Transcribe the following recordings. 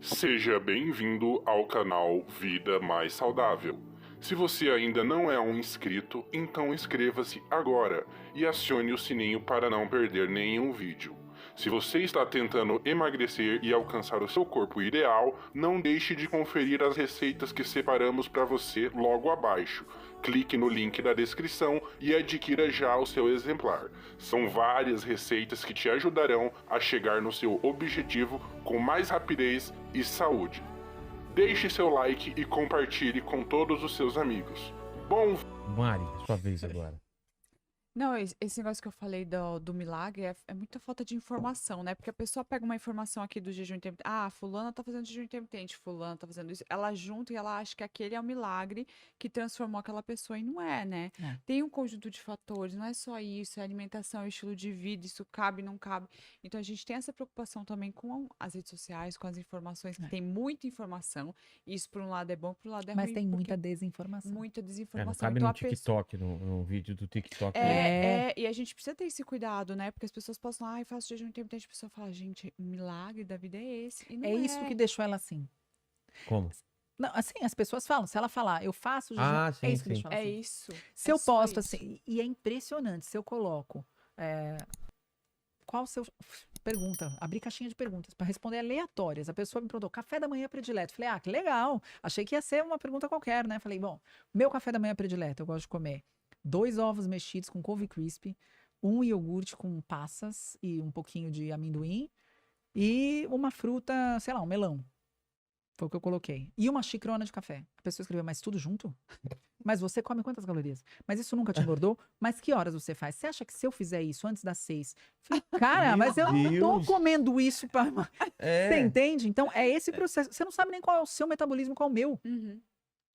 Seja bem-vindo ao canal Vida Mais Saudável. Se você ainda não é um inscrito, então inscreva-se agora e acione o sininho para não perder nenhum vídeo. Se você está tentando emagrecer e alcançar o seu corpo ideal, não deixe de conferir as receitas que separamos para você logo abaixo. Clique no link da descrição e adquira já o seu exemplar. São várias receitas que te ajudarão a chegar no seu objetivo com mais rapidez e saúde. Deixe seu like e compartilhe com todos os seus amigos. Bom... Mari, sua vez agora. Não, esse negócio que eu falei do milagre é muita falta de informação, né? Porque a pessoa pega uma informação aqui do jejum intermitente. Ah, fulana tá fazendo jejum intermitente, fulana tá fazendo isso. Ela junta e ela acha que aquele é o milagre que transformou aquela pessoa e não é, né? É. Tem um conjunto de fatores, não é só isso, é alimentação, é estilo de vida, isso cabe, não cabe. Então a gente tem essa preocupação também com as redes sociais, com as informações, que tem muita informação. E isso por um lado é bom, por um lado é ruim. Mas tem muita porque desinformação. muita Não desinformação. cabe Então no a pessoa... TikTok, no vídeo do TikTok. E a gente precisa ter esse cuidado, né? Porque as pessoas postam lá, faço jejum intermitente, a pessoa fala, gente, o milagre da vida é esse. E não É isso que deixou ela assim. Como? Não, assim, as pessoas falam, se ela falar, eu faço jejum, Ah, sim, é isso que sim. deixou ela É assim. isso. Se É eu só posto isso. assim, e é impressionante, se eu coloco, qual o seu... Pergunta, abri caixinha de perguntas para responder aleatórias. A pessoa me perguntou, café da manhã predileto. Falei, que legal. Achei que ia ser uma pergunta qualquer, né? Falei, bom, meu café da manhã predileto, eu gosto de comer 2 ovos mexidos com couve crisp, 1 iogurte com passas e um pouquinho de amendoim e uma fruta, sei lá, um melão. Foi o que eu coloquei. E uma xicrona de café. A pessoa escreveu, mas tudo junto? Mas você come quantas calorias? Mas isso nunca te engordou? Mas que horas você faz? Você acha que se eu fizer isso antes das 6? Falei, cara, Meu mas eu não Deus. tô comendo isso para... Você É. entende? Então, é esse processo. Você não sabe nem qual é o seu metabolismo, qual é o meu. Uhum.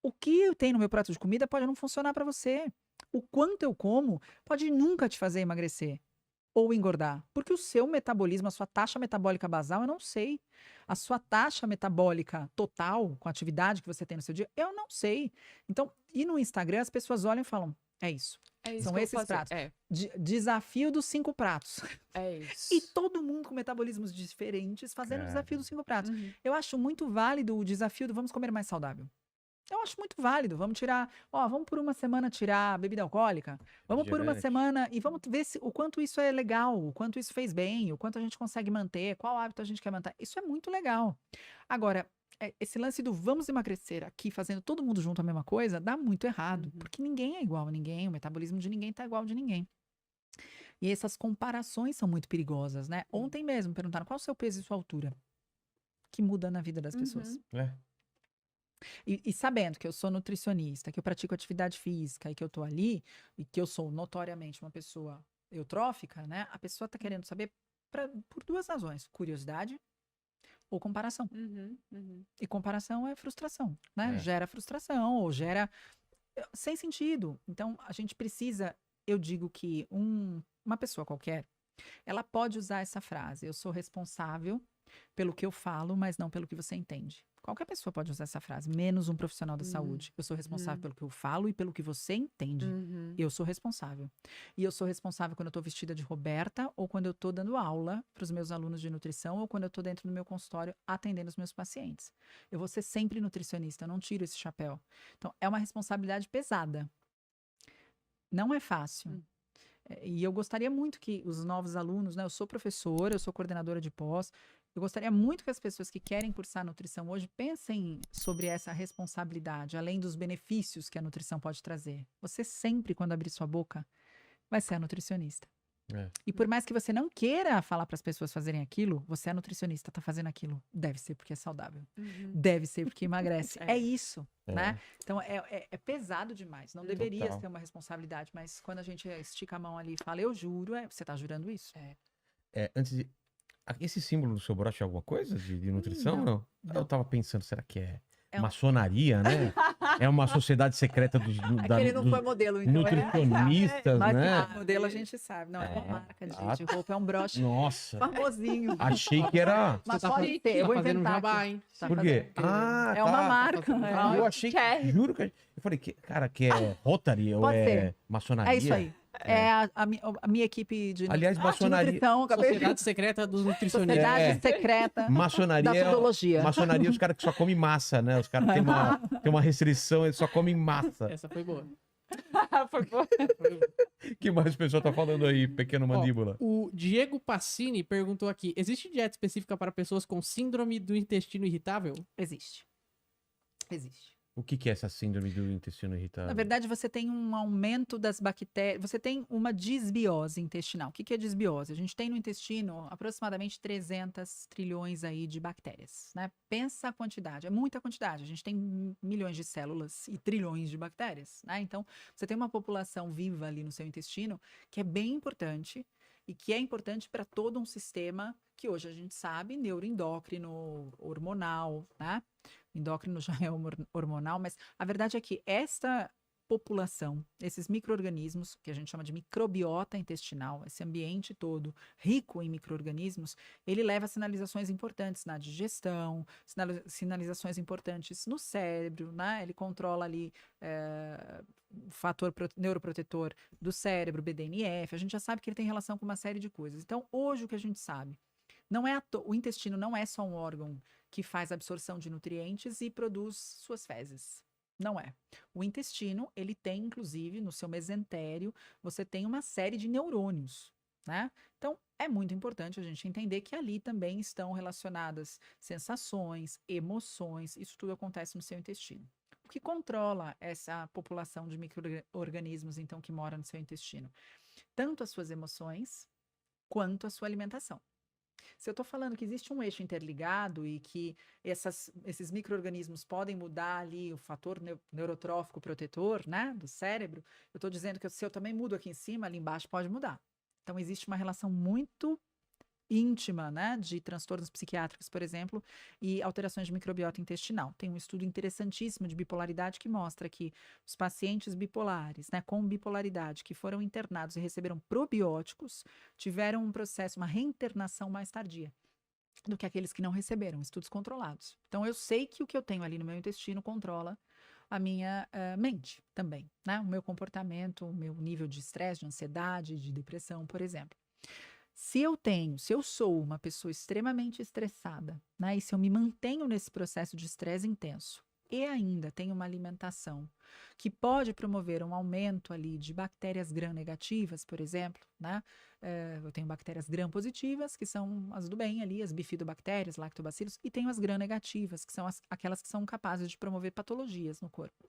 O que tem no meu prato de comida pode não funcionar para você. O quanto eu como pode nunca te fazer emagrecer ou engordar. Porque o seu metabolismo, a sua taxa metabólica basal, eu não sei. A sua taxa metabólica total, com a atividade que você tem no seu dia, eu não sei. Então, e no Instagram, as pessoas olham e falam, é isso. É isso São que eu esses vou fazer. pratos. Desafio dos 5 pratos. É isso. E todo mundo com metabolismos diferentes fazendo o desafio dos 5 pratos. Uhum. Eu acho muito válido o desafio do vamos comer mais saudável. Eu acho muito válido. Vamos tirar, vamos por uma semana tirar bebida alcoólica. Vamos por uma Refrigerante. semana e vamos ver o quanto isso é legal, o quanto isso fez bem, o quanto a gente consegue manter, qual hábito a gente quer manter. Isso é muito legal. Agora, esse lance do vamos emagrecer aqui, fazendo todo mundo junto a mesma coisa, dá muito errado. Uhum. Porque ninguém é igual a ninguém, o metabolismo de ninguém tá igual ao de ninguém. E essas comparações são muito perigosas, né? Ontem mesmo perguntaram qual o seu peso e sua altura. Que muda na vida das pessoas. Uhum. E sabendo que eu sou nutricionista, que eu pratico atividade física e que eu tô ali, e que eu sou notoriamente uma pessoa eutrófica, né? A pessoa tá querendo saber por 2 razões: curiosidade ou comparação. Uhum. Uhum. E comparação é frustração, né? É. Gera frustração ou gera sem sentido. Então, a gente precisa, eu digo que uma pessoa qualquer, ela pode usar essa frase: eu sou responsável pelo que eu falo, mas não pelo que você entende. Qualquer pessoa pode usar essa frase, menos um profissional da saúde. Eu sou responsável pelo que eu falo e pelo que você entende. Uhum. Eu sou responsável. E eu sou responsável quando eu tô vestida de Roberta ou quando eu tô dando aula para os meus alunos de nutrição ou quando eu tô dentro do meu consultório atendendo os meus pacientes. Eu vou ser sempre nutricionista, eu não tiro esse chapéu. Então, é uma responsabilidade pesada. Não é fácil. E eu gostaria muito que os novos alunos, né? Eu sou professora, eu sou coordenadora de pós. Eu gostaria muito que as pessoas que querem cursar nutrição hoje pensem sobre essa responsabilidade, além dos benefícios que a nutrição pode trazer. Você sempre, quando abrir sua boca, vai ser a nutricionista. É. E por mais que você não queira falar para as pessoas fazerem aquilo, você é nutricionista, tá fazendo aquilo. Deve ser porque é saudável. Uhum. Deve ser porque emagrece. É. É isso, É. né? Então, é pesado demais. Não deveria Total. ser uma responsabilidade, mas quando a gente estica a mão ali e fala, eu juro, você tá jurando isso? Antes de... Esse símbolo do seu broche é alguma coisa de nutrição ou não? não. Eu tava pensando, será que é É um- maçonaria, né? É uma sociedade secreta dos, Aquele não foi modelo, então. nutricionistas, Mas né? modelo a gente sabe. Não, é uma É. marca de roupa, é um broche Nossa, famosinho. achei que era... Mas Você tá pode fazendo- ter, eu vou tá fazendo um inventar jabá, aqui. hein? Tá Por quê? fazendo. Ah, É uma tá. marca. Eu achei que... Quer. Juro que... Eu falei, cara, que é Rotary ou Pode é ser. maçonaria? É isso aí. É a minha equipe de, Aliás, de maçonaria- nutrição, acabei de... Sociedade Secreta dos Nutricionistas. Sociedade secreta Maçonaria, da podologia. maçonaria, os caras que só comem massa, né? Os caras têm uma restrição, eles só comem massa. Essa foi boa. Foi bom. Que mais o pessoal tá falando aí, pequeno mandíbula? O Diego Passini perguntou aqui: existe dieta específica para pessoas com síndrome do intestino irritável? Existe. O que é essa síndrome do intestino irritável? Na verdade, você tem um aumento das bactérias, você tem uma disbiose intestinal. O que é disbiose? A gente tem no intestino aproximadamente 300 trilhões aí de bactérias, né? Pensa a quantidade, é muita quantidade. A gente tem milhões de células e trilhões de bactérias, né? Então, você tem uma população viva ali no seu intestino que é bem importante e que é importante para todo um sistema que hoje a gente sabe, neuroendócrino, hormonal, né? Endócrino já é hormonal, mas a verdade é que esta população, esses micro-organismos, que a gente chama de microbiota intestinal, esse ambiente todo rico em micro-organismos, ele leva sinalizações importantes na digestão, sinalizações importantes no cérebro, né? Ele controla ali o fator neuroprotetor do cérebro, BDNF, a gente já sabe que ele tem relação com uma série de coisas. Então, hoje o que a gente sabe, não é o intestino não é só um órgão que faz absorção de nutrientes e produz suas fezes. Não é. O intestino, ele tem, inclusive, no seu mesentério, você tem uma série de neurônios, né? Então, é muito importante a gente entender que ali também estão relacionadas sensações, emoções, isso tudo acontece no seu intestino. O que controla essa população de micro-organismos, então, que mora no seu intestino? Tanto as suas emoções, quanto a sua alimentação. Se eu estou falando que existe um eixo interligado e que esses micro-organismos podem mudar ali o fator neurotrófico protetor, né, do cérebro, eu estou dizendo que se eu também mudo aqui em cima, ali embaixo pode mudar. Então, existe uma relação muito íntima, né, de transtornos psiquiátricos, por exemplo, e alterações de microbiota intestinal. Tem um estudo interessantíssimo de bipolaridade que mostra que os pacientes bipolares, né, com bipolaridade, que foram internados e receberam probióticos, tiveram um processo, uma reinternação mais tardia do que aqueles que não receberam, estudos controlados. Então, eu sei que o que eu tenho ali no meu intestino controla a minha mente também, né, o meu comportamento, o meu nível de estresse, de ansiedade, de depressão, por exemplo. Se eu sou uma pessoa extremamente estressada, né, e se eu me mantenho nesse processo de estresse intenso e ainda tenho uma alimentação que pode promover um aumento ali de bactérias gram-negativas, por exemplo, né, eu tenho bactérias gram-positivas, que são as do bem ali, as bifidobactérias, lactobacilos, e tenho as gram-negativas, que são aquelas que são capazes de promover patologias no corpo.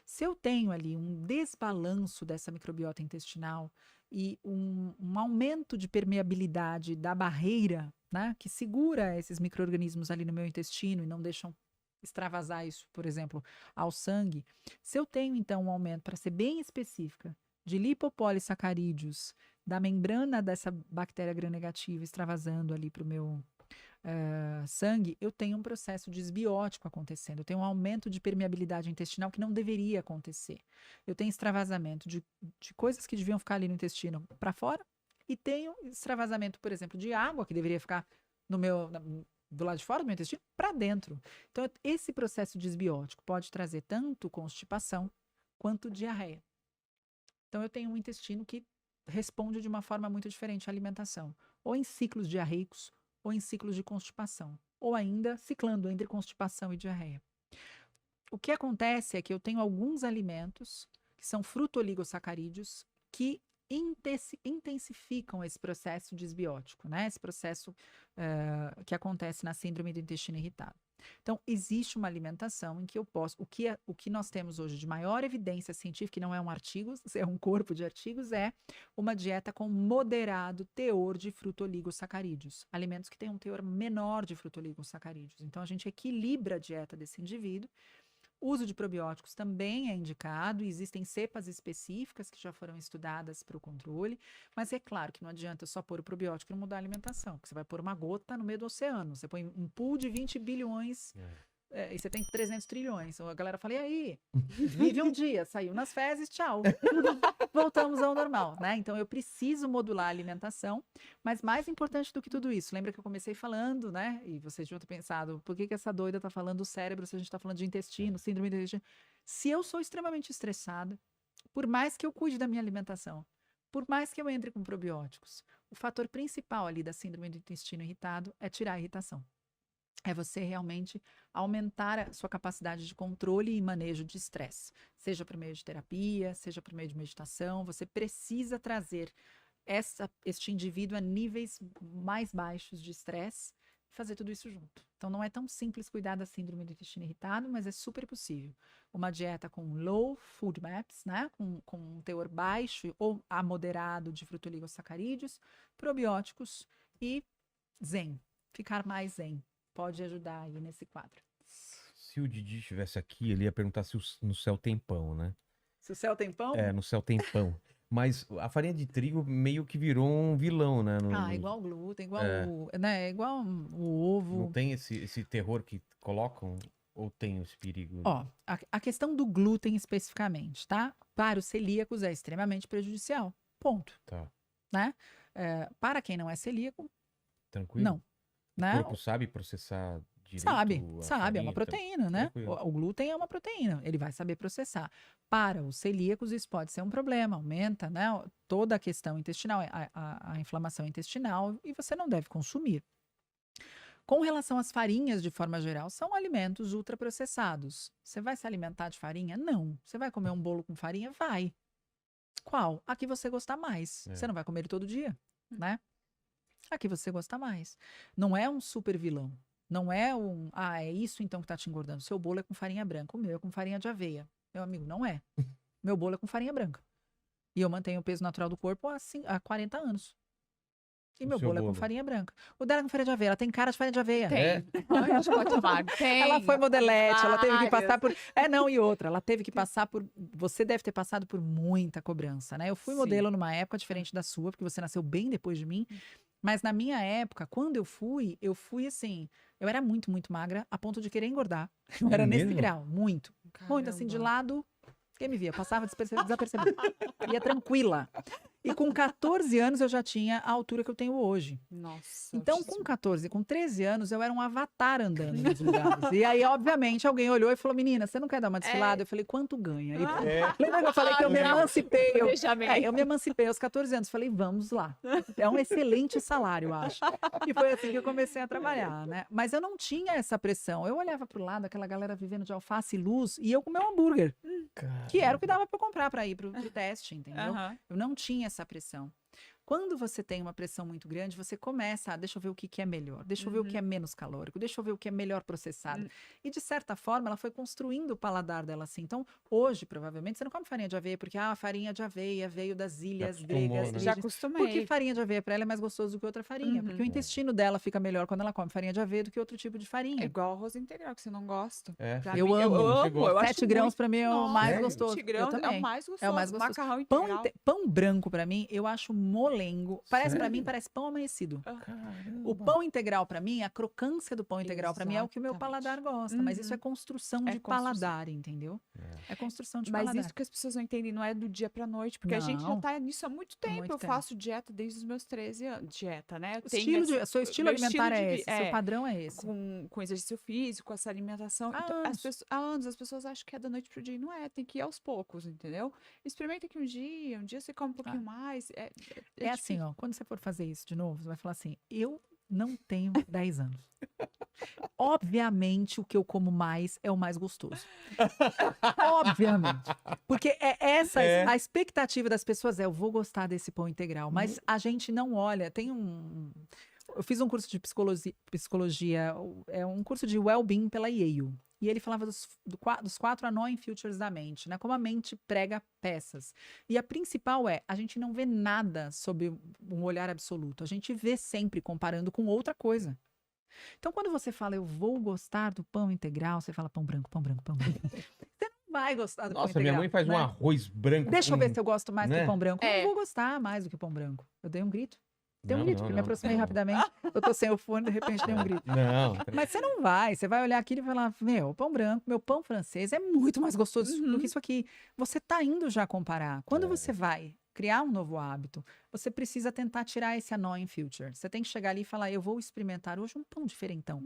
Se eu tenho ali um desbalanço dessa microbiota intestinal e um aumento de permeabilidade da barreira, né, que segura esses micro-organismos ali no meu intestino e não deixam extravasar isso, por exemplo, ao sangue. Se eu tenho, então, um aumento, para ser bem específica, de lipopolissacarídeos da membrana dessa bactéria gram-negativa extravasando ali para o meu sangue, eu tenho um processo desbiótico acontecendo, eu tenho um aumento de permeabilidade intestinal que não deveria acontecer. Eu tenho extravasamento de coisas que deviam ficar ali no intestino para fora e tenho extravasamento, por exemplo, de água que deveria ficar do lado de fora do meu intestino para dentro. Então, esse processo desbiótico pode trazer tanto constipação quanto diarreia. Então, eu tenho um intestino que responde de uma forma muito diferente à alimentação, ou em ciclos diarreicos, ou em ciclos de constipação, ou ainda ciclando entre constipação e diarreia. O que acontece é que eu tenho alguns alimentos, que são frutoligosacarídeos, que intensificam esse processo desbiótico, né? Esse processo que acontece na síndrome do intestino irritável. Então, existe uma alimentação em que eu posso... O que nós temos hoje de maior evidência científica, que não é um artigo, é um corpo de artigos, é uma dieta com moderado teor de frutoligosacarídeos. Alimentos que têm um teor menor de frutoligosacarídeos. Então, a gente equilibra a dieta desse indivíduo. O uso de probióticos também é indicado, e existem cepas específicas que já foram estudadas para o controle, mas é claro que não adianta só pôr o probiótico e não mudar a alimentação, porque você vai pôr uma gota no meio do oceano, você põe um pool de 20 bilhões e você tem 300 trilhões. Então a galera fala, e aí? Vive um dia, saiu nas fezes, tchau. Voltamos ao normal, né? Então eu preciso modular a alimentação, mas mais importante do que tudo isso, lembra que eu comecei falando, né? E vocês deviam ter pensado, por que essa doida tá falando do cérebro se a gente tá falando de intestino, síndrome do intestino? Se eu sou extremamente estressada, por mais que eu cuide da minha alimentação, Por mais que eu entre com probióticos, o fator principal ali da síndrome do intestino irritado é tirar a irritação. É você realmente aumentar a sua capacidade de controle e manejo de estresse. Seja por meio de terapia, seja por meio de meditação. Você precisa trazer este indivíduo a níveis mais baixos de estresse e fazer tudo isso junto. Então, não é tão simples cuidar da síndrome do intestino irritado, mas é super possível. Uma dieta com low food maps, né? Com um teor baixo ou a moderado de frutoligosacarídeos, probióticos e zen. Ficar mais zen pode ajudar aí nesse quadro. Se o Didi estivesse aqui, ele ia perguntar se no céu tem pão, né? Se o céu tem pão? É, no céu tem pão. Mas a farinha de trigo meio que virou um vilão, né? Igual o glúten, igual igual o ovo. Não tem esse terror que colocam? Ou tem esse perigo? Ó, a questão do glúten especificamente, tá? Para os celíacos é extremamente prejudicial. Ponto. Tá. Né? Para quem não é celíaco, Tranquilo? não. O Né? corpo sabe processar direito Sabe, a é farinha, uma proteína, né? tranquilo. O glúten é uma proteína, ele vai saber processar. Para os celíacos, isso pode ser um problema, aumenta, né, toda a questão intestinal, a inflamação intestinal, e você não deve consumir. Com relação às farinhas, de forma geral, são alimentos ultraprocessados. Você vai se alimentar de farinha? Não. Você vai comer um bolo com farinha? Vai. Qual? A que você gostar mais. É. Você não vai comer ele todo dia, né? A que você gosta mais. Não é um super vilão. Não é é isso então que tá te engordando. Seu bolo é com farinha branca, o meu é com farinha de aveia. Meu amigo, não é. Meu bolo é com farinha branca. E eu mantenho o peso natural do corpo há 40 anos. E O meu seu bolo é com bolo? farinha branca. O dela é com farinha de aveia. Ela tem cara de farinha de aveia. Tem. É? Ai, chocolate amargo. Tem. Ela foi modelete, ela teve que passar Várias. por. Não, e outra, ela teve que passar por. Você deve ter passado por muita cobrança, né? Eu fui Sim. modelo numa época diferente da sua, porque você nasceu bem depois de mim. Mas na minha época, quando eu fui assim. Eu era muito, muito magra, a ponto de querer engordar. Eu É era nesse mesmo? grau, muito. Muito assim, de Caramba. lado. Quem me via? Passava desapercebida. Ia tranquila. E com 14 anos eu já tinha a altura que eu tenho hoje. Nossa. Então, Jesus. com 14, com 13 anos, eu era um avatar andando nos lugares. E aí, obviamente, alguém olhou e falou: menina, você não quer dar uma desfilada? Eu falei: quanto ganha? E, lembra que eu falei que eu me emancipei? Eu me emancipei aos 14 anos. Falei: vamos lá. É um excelente salário, eu acho. E foi assim que eu comecei a trabalhar, né? Mas eu não tinha essa pressão. Eu olhava pro lado, aquela galera vivendo de alface e luz, e eu com meu hambúrguer, que era o que dava pra eu comprar pra ir pro teste, entendeu? Aham. Eu não tinha essa pressão. Quando você tem uma pressão muito grande, você começa deixa eu ver o que é melhor, deixa eu ver o que é menos calórico, deixa eu ver o que é melhor processado. E, de certa forma, ela foi construindo o paladar dela assim. Então, hoje, provavelmente, você não come farinha de aveia, porque a farinha de aveia veio das ilhas acostumou, gregas. né? Já virgens. acostumei. Porque farinha de aveia para ela é mais gostoso do que outra farinha. Porque o intestino dela fica melhor quando ela come farinha de aveia do que outro tipo de É farinha. igual arroz integral, que você não gosta. É. Pra Eu mim, amo. Eu Você amo. gosta? Eu acho 7 grãos muito- para mim é o Nossa, mais sério? gostoso. 7 grãos Eu também. é o mais gostoso. É o mais gostoso. Macarrão Pão, integral. pão branco para mim, eu acho molengo. Parece para mim, Sério? parece pão amanhecido. Caramba. O pão integral para mim, a crocância do pão integral para mim é o que o meu Exatamente. paladar gosta, mas isso é construção É de construção. paladar, entendeu? É construção de Mas paladar. isso que as pessoas não entendem não é do dia pra noite, porque a gente já Não. tá nisso há muito tempo. muito Eu tempo. faço dieta desde os meus 13 anos. Dieta, né? Eu O tenho estilo esse- seu estilo meu alimentar estilo de é vi- esse, seu padrão é esse. com exercício físico, essa alimentação. Há Então, anos. há anos as pessoas acham que é da noite pro dia. E não é, tem que ir aos poucos, entendeu? Experimenta aqui um dia você come um pouquinho mais. É assim, ó, quando você for fazer isso de novo, você vai falar assim: eu não tenho 10 anos. Obviamente, o que eu como mais é o mais gostoso. Obviamente. Porque a expectativa das pessoas eu vou gostar desse pão integral, mas a gente não olha. Eu fiz um curso de psicologia, é um curso de well-being pela Yale. E ele falava dos 4 annoying futures da mente, né? Como a mente prega peças. E a principal a gente não vê nada sob um olhar absoluto. A gente vê sempre comparando com outra coisa. Então, quando você fala, eu vou gostar do pão integral, você fala pão branco, pão branco, pão branco. Você não vai gostar do pão Nossa, integral. minha mãe faz né? um arroz branco. Deixa eu com- ver se eu gosto mais né? do pão branco. Eu É. não vou gostar mais do que o pão branco. Eu dei um grito. Dei um Não, grito, não, porque me não, aproximei não. rapidamente. Eu tô sem o fone, de repente dei um grito. Não. Mas você não vai, você vai olhar aquilo e falar, meu, pão branco, meu pão francês é muito mais gostoso do que isso aqui. Você tá indo já comparar. Quando você vai criar um novo hábito, você precisa tentar tirar esse annoying future. Você tem que chegar ali e falar, eu vou experimentar hoje um pão diferentão.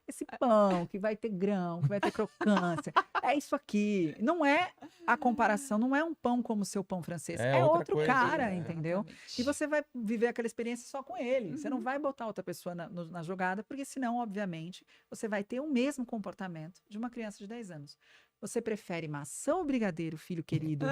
Esse pão que vai ter grão, que vai ter crocância. é isso aqui. Não é a comparação, não é um pão como o seu pão francês. É É outra outro coisa, cara, é. entendeu? E você vai viver aquela experiência só com ele. Você não vai botar outra pessoa na jogada, porque senão, obviamente, você vai ter o mesmo comportamento de uma criança de 10 anos. Você prefere maçã ou brigadeiro, filho querido?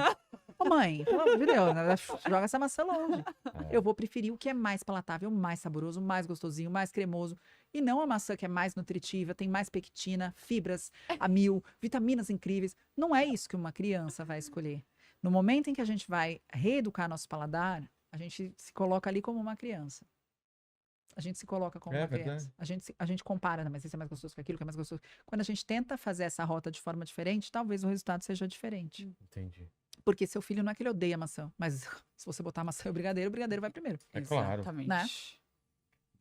Ô mãe, pelo amor de Deus, né? Joga essa maçã longe. Eu vou preferir o que é mais palatável, mais saboroso, mais gostosinho, mais cremoso. E não a maçã que é mais nutritiva, tem mais pectina, fibras a mil, vitaminas incríveis. Não é isso que uma criança vai escolher. No momento em que a gente vai reeducar nosso paladar, a gente se coloca ali como uma criança. A gente se coloca como É uma criança. A gente compara, né? Mas isso é mais gostoso que aquilo, que é mais gostoso. Quando a gente tenta fazer essa rota de forma diferente, talvez o resultado seja diferente. Entendi. Porque seu filho não é que ele odeia maçã, mas se você botar maçã e o brigadeiro vai primeiro. É claro. Exatamente. Né?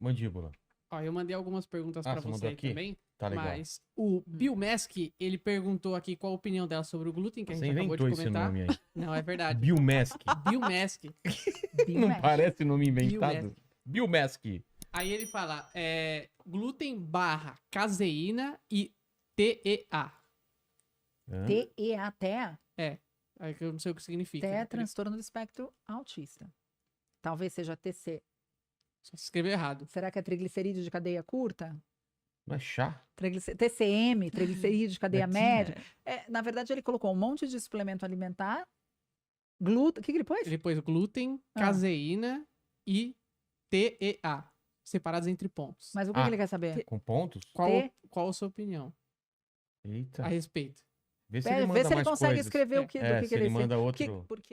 Mandíbula. Ó, eu mandei algumas perguntas Ah, pra você mandou você aqui? também. Tá legal. Mas o Bill Mask, ele perguntou aqui qual a opinião dela sobre o glúten, que a Você gente acabou de inventou esse comentar. nome aí. Não, é verdade. Bill Mask. Bill Mask. Não Bill parece nome Bill inventado? Bill Mask. Aí ele fala, glúten barra caseína e TEA. Hã? TEA, TEA, Aí que eu não sei o que significa. TEA é Ele transtorno do espectro autista. Talvez seja TC. só escreveu errado. Será que é triglicerídeo de cadeia curta? Não é chá? TCM, triglicerídeo de cadeia Daqui, média. Na verdade, ele colocou um monte de suplemento alimentar. Glúten. O que ele pôs? Ele pôs glúten, Ah. caseína e TEA. Separados entre pontos. Mas o que Ah. ele quer saber? Com pontos? Qual a sua opinião Eita. a respeito? Vê se ele Vê manda se ele mais consegue coisas. escrever o que, É, do que se ele ele manda porque, outro... porque